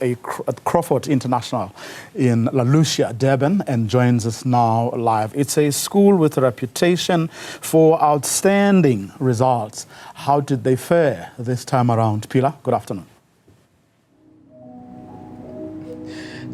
At Crawford International in Lucia, Durban, and joins us now live. It's a school with a reputation for outstanding results. How did they fare this time around? Phila, good afternoon.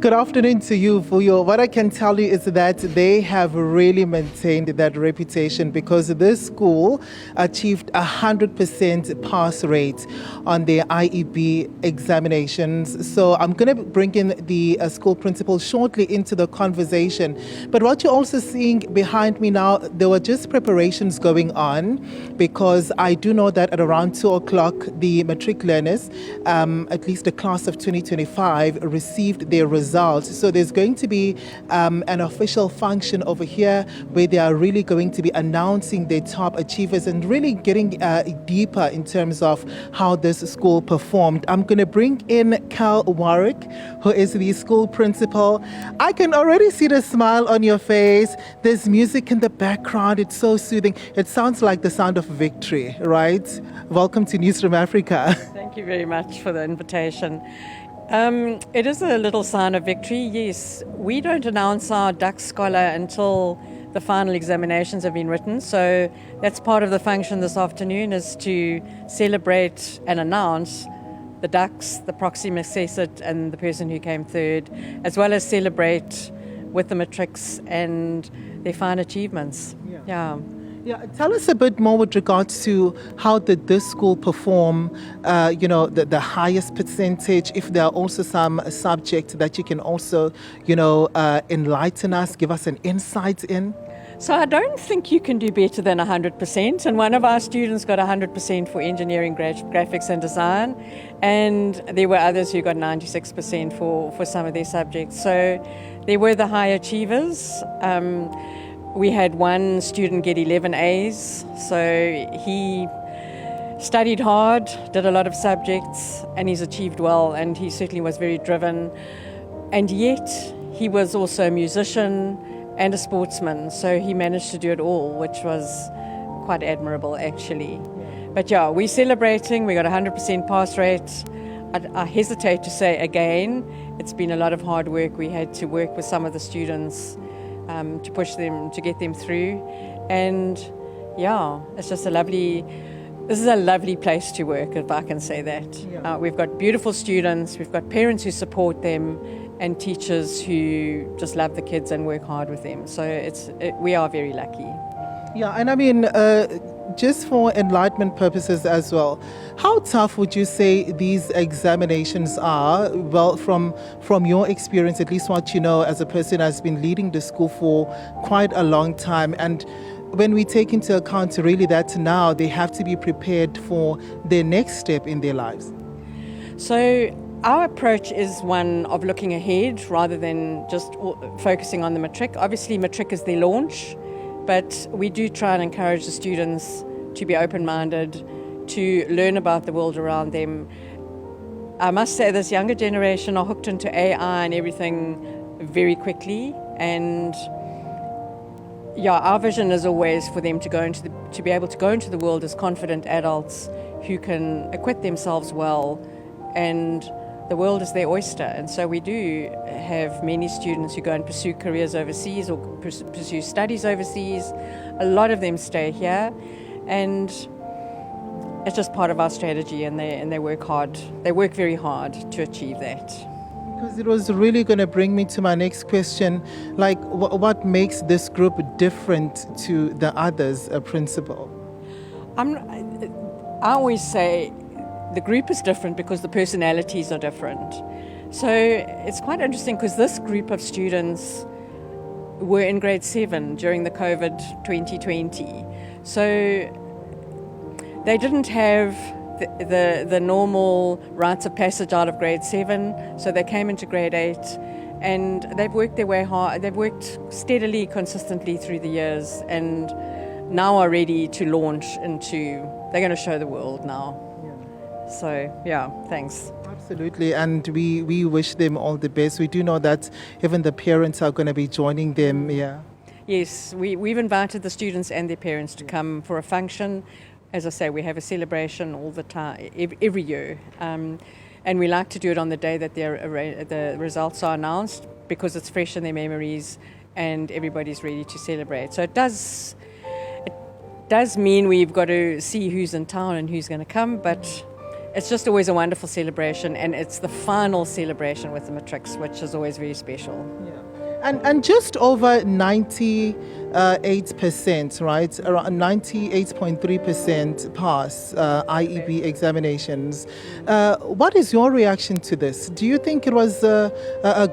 Good afternoon to you, Vuyo. What I can tell you is that they have really maintained that reputation because this school achieved 100% pass rate on their IEB examinations. So I'm going to bring in the school principal shortly into the conversation. But what you're also seeing behind me now, there were just preparations going on because I do know that at around 2 o'clock, the matric learners, at least the class of 2025, received their results. So there's going to be an official function over here where they are really going to be announcing their top achievers and really getting deeper in terms of how this school performed. I'm going to bring in Cal Warwick, who is the school principal. I can already see the smile on your face. There's music in the background. It's so soothing. It sounds like the sound of victory, right? Welcome to Newzroom Afrika. Thank you very much for the invitation. It is a little sign of victory, yes. We don't announce our duck scholar until the final examinations have been written, so that's part of the function this afternoon, is to celebrate and announce the ducks, the proximus cessit and the person who came third, as well as celebrate with the matrics and their fine achievements. Yeah, tell us a bit more with regards to how did this school perform, the highest percentage, if there are also some subjects that you can also, enlighten us, give us an insight in. So I don't think you can do better than 100%, and one of our students got 100% for engineering, graphics and design, and there were others who got 96% for some of their subjects. So they were the high achievers. We had one student get 11 A's, so he studied hard, did a lot of subjects, and he's achieved well, and he certainly was very driven. And yet, he was also a musician and a sportsman, so he managed to do it all, which was quite admirable, actually. But yeah, we're celebrating. We got 100% pass rate. I hesitate to say again, it's been a lot of hard work. We had to work with some of the students to push them, to get them through. And yeah, it's just this is a lovely place to work, if I can say that. Yeah. We've got beautiful students, we've got parents who support them, and teachers who just love the kids and work hard with them. So we are very lucky. Yeah, and I mean, just for enlightenment purposes as well, how tough would you say these examinations are? Well, from your experience, at least what you know as a person who has been leading the school for quite a long time, and when we take into account really that now they have to be prepared for their next step in their lives. So our approach is one of looking ahead rather than just focusing on the matric. Obviously, matric is their launch, but we do try and encourage the students to be open-minded, to learn about the world around them. I must say this younger generation are hooked into AI and everything very quickly, and yeah, our vision is always for them to be able to go into the world as confident adults who can acquit themselves well, and the world is their oyster. And so we do have many students who go and pursue careers overseas or pursue studies overseas. A lot of them stay here, and it's just part of our strategy, and they work hard. They work very hard to achieve that. Because it was really going to bring me to my next question, like what makes this group different to the others, Principal? I always say the group is different because the personalities are different. So it's quite interesting because this group of students were in grade 7 during the COVID 2020. So they didn't have the normal rites of passage out of grade 7, so they came into grade 8, and they've worked their way hard. They've worked steadily, consistently through the years, and now are ready to launch they're going to show the world now. So, yeah, thanks. Absolutely, and we wish them all the best. We do know that even the parents are going to be joining them, yeah. Yes, we've invited the students and their parents to come for a function. As I say, we have a celebration all the time, every year. And we like to do it on the day that the results are announced, because it's fresh in their memories and everybody's ready to celebrate. So it does mean we've got to see who's in town and who's going to come, but it's just always a wonderful celebration, and it's the final celebration with the matrics, which is always very special. Yeah. And just over 98%, right? Around 98.3% pass IEB examinations. What is your reaction to this? Do you think it was a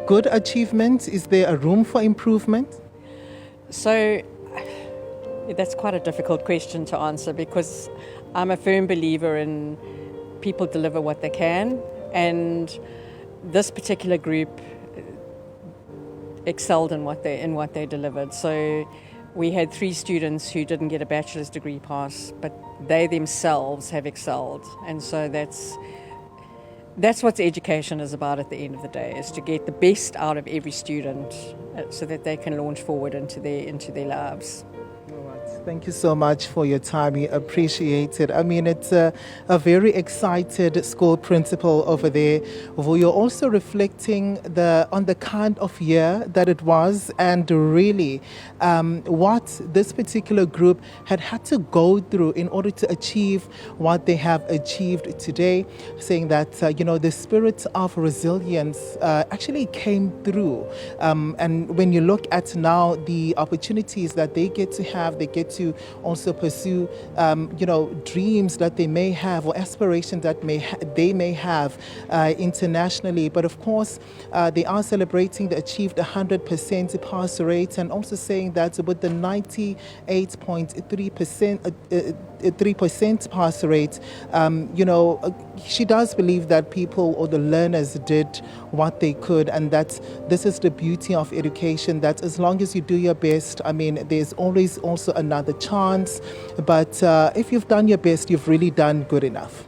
good achievement? Is there a room for improvement? So that's quite a difficult question to answer, because I'm a firm believer in people deliver what they can, and this particular group excelled in what they delivered. So we had 3 students who didn't get a bachelor's degree pass, but they themselves have excelled, and so that's what education is about at the end of the day, is to get the best out of every student so that they can launch forward into their lives. Thank you so much for your time. We appreciate it. I mean, it's a very excited school principal over there. You're also reflecting on the kind of year that it was, and really what this particular group had to go through in order to achieve what they have achieved today, saying that, the spirit of resilience actually came through. And when you look at now the opportunities that they get to have, they get to also pursue, dreams that they may have, or aspirations that they may have internationally. But of course, they are celebrating the achieved 100% pass rate, and also saying that with the 98.3% pass rate, she does believe that people, or the learners, did what they could, and that this is the beauty of education, that as long as you do your best, I mean, there's always also another chance, but if you've done your best, you've really done good enough.